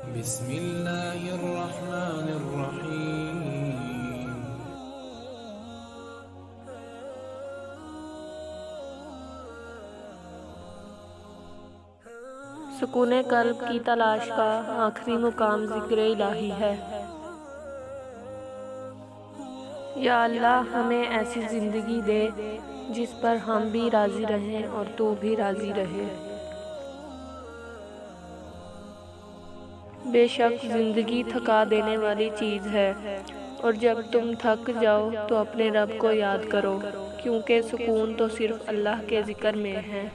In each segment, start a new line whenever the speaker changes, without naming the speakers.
بسم اللہ الرحمن الرحیم۔
سکون قلب کی تلاش کا آخری مقام ذکر الہی ہے۔ یا اللہ ہمیں ایسی زندگی دے جس پر ہم بھی راضی رہیں اور تو بھی راضی رہے۔ بے شک زندگی تھکا دینے والی چیز ہے، اور جب تم تھک جاؤ تو اپنے رب کو یاد کرو، کیونکہ سکون تو صرف اللہ کے ذکر میں ہے۔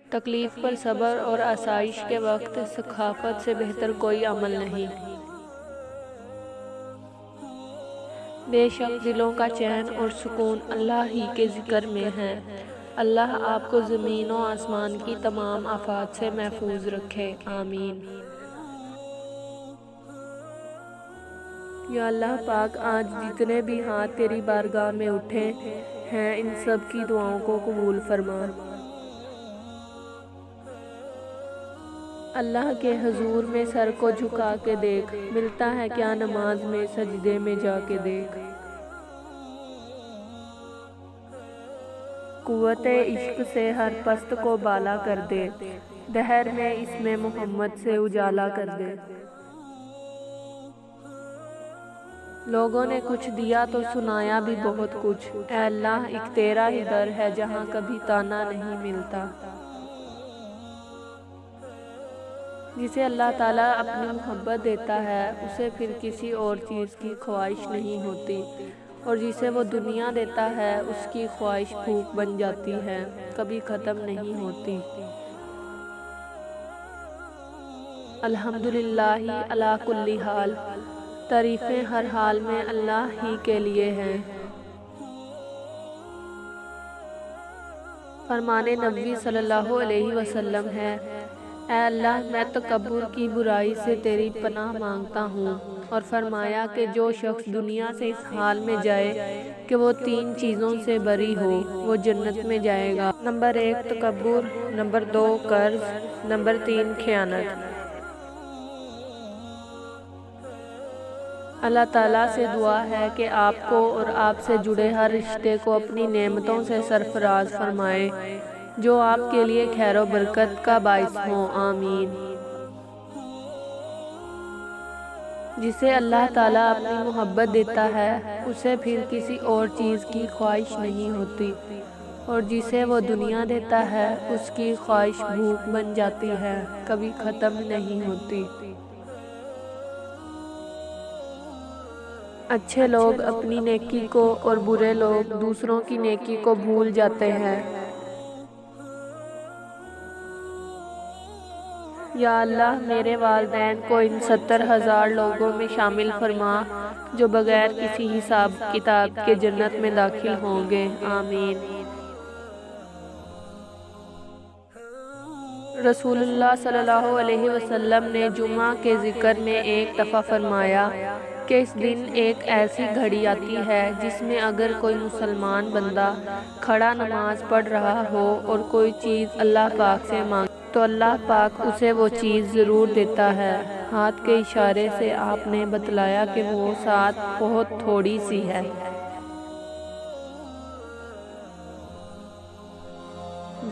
تکلیف پر صبر اور آسائش کے وقت سخاوت سے بہتر کوئی عمل نہیں۔ بے شک دلوں کا چین اور سکون اللہ ہی کے ذکر میں ہے۔ اللہ آپ کو زمین و آسمان کی تمام آفات سے محفوظ رکھے، آمین۔ یا اللہ پاک، آج جتنے بھی ہاتھ تیری بارگاہ میں اٹھے ہیں ان سب کی دعاؤں کو قبول فرما۔ اللہ کے حضور میں سر کو جھکا کے دیکھ، ملتا ہے کیا نماز میں سجدے میں جا کے دیکھ۔ قوت عشق سے ہر پست کو بالا کر دے، دہر میں اس میں محمد سے اجالا کر دے۔ لوگوں نے کچھ دیا تو سنایا بھی بہت کچھ، اے اللہ ایک تیرا ہی در ہے جہاں کبھی تانا نہیں ملتا۔ جسے اللہ تعالیٰ اپنی محبت دیتا ہے اسے پھر کسی اور چیز کی خواہش نہیں ہوتی، اور جسے وہ دنیا دیتا ہے اس کی خواہش بھوک بن جاتی ہے، کبھی ختم نہیں ہوتی۔ الحمدللہ علی کل حال، تعریفیں ہر حال میں اللہ ہی کے لیے ہیں۔ فرمان نبی صلی اللہ علیہ وسلم ہے، اے اللہ میں تکبر کی برائی سے تیری پناہ مانگتا ہوں، اور فرمایا کہ جو شخص دنیا سے اس حال میں جائے کہ وہ 3 چیزوں سے بری ہو وہ جنت میں جائے گا۔ نمبر 1 تکبر، نمبر 2 قرض، نمبر 3 خیانت۔ اللہ تعالیٰ سے دعا ہے کہ آپ کو اور آپ سے جڑے ہر رشتے کو اپنی نعمتوں سے سرفراز فرمائے جو آپ کے لیے خیر و برکت کا باعث ہوں، آمین۔ جسے اللہ تعالیٰ اپنی محبت دیتا ہے اسے پھر کسی اور چیز کی خواہش نہیں ہوتی، اور جسے وہ دنیا دیتا ہے اس کی خواہش بھوک بن جاتی ہے، کبھی ختم نہیں ہوتی۔ اچھے لوگ اپنی نیکی کو اور برے لوگ دوسروں کی نیکی کو بھول جاتے ہیں۔ یا اللہ میرے والدین کو ان 70,000 لوگوں میں شامل فرما جو بغیر کسی حساب کتاب کے جنت میں داخل ہوں گے، آمین۔ رسول اللہ صلی اللہ علیہ وسلم نے جمعہ کے ذکر میں ایک دفعہ فرمایا کہ اس دن ایک ایسی گھڑی آتی ہے جس میں اگر کوئی مسلمان بندہ کھڑا نماز پڑھ رہا ہو اور کوئی چیز اللہ پاک سے مانگے تو اللہ پاک اسے وہ چیز ضرور دیتا ہے۔ ہاتھ کے اشارے سے آپ نے بتلایا کہ وہ سات بہت تھوڑی سی ہے۔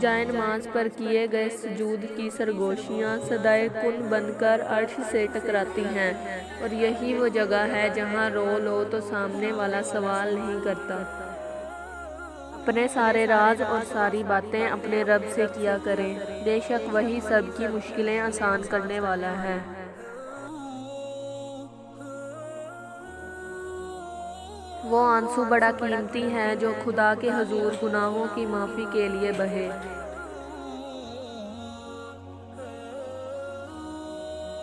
جائے نماز پر کیے گئے سجود کی سرگوشیاں صدائے کن بن کر عرش سے ٹکراتی ہیں، اور یہی وہ جگہ ہے جہاں رو لو تو سامنے والا سوال نہیں کرتا۔ اپنے سارے راز اور ساری باتیں اپنے رب سے کیا کریں، بے شک وہی سب کی مشکلیں آسان کرنے والا ہے۔ وہ آنسو بڑا قیمتی ہیں جو خدا کے حضور گناہوں کی معافی کے لیے بہے۔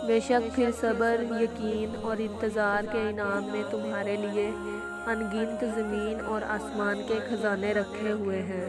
بے شک پھر صبر، یقین اور انتظار کے انعام میں تمہارے لیے ان گنت زمین اور آسمان کے خزانے رکھے ہوئے ہیں۔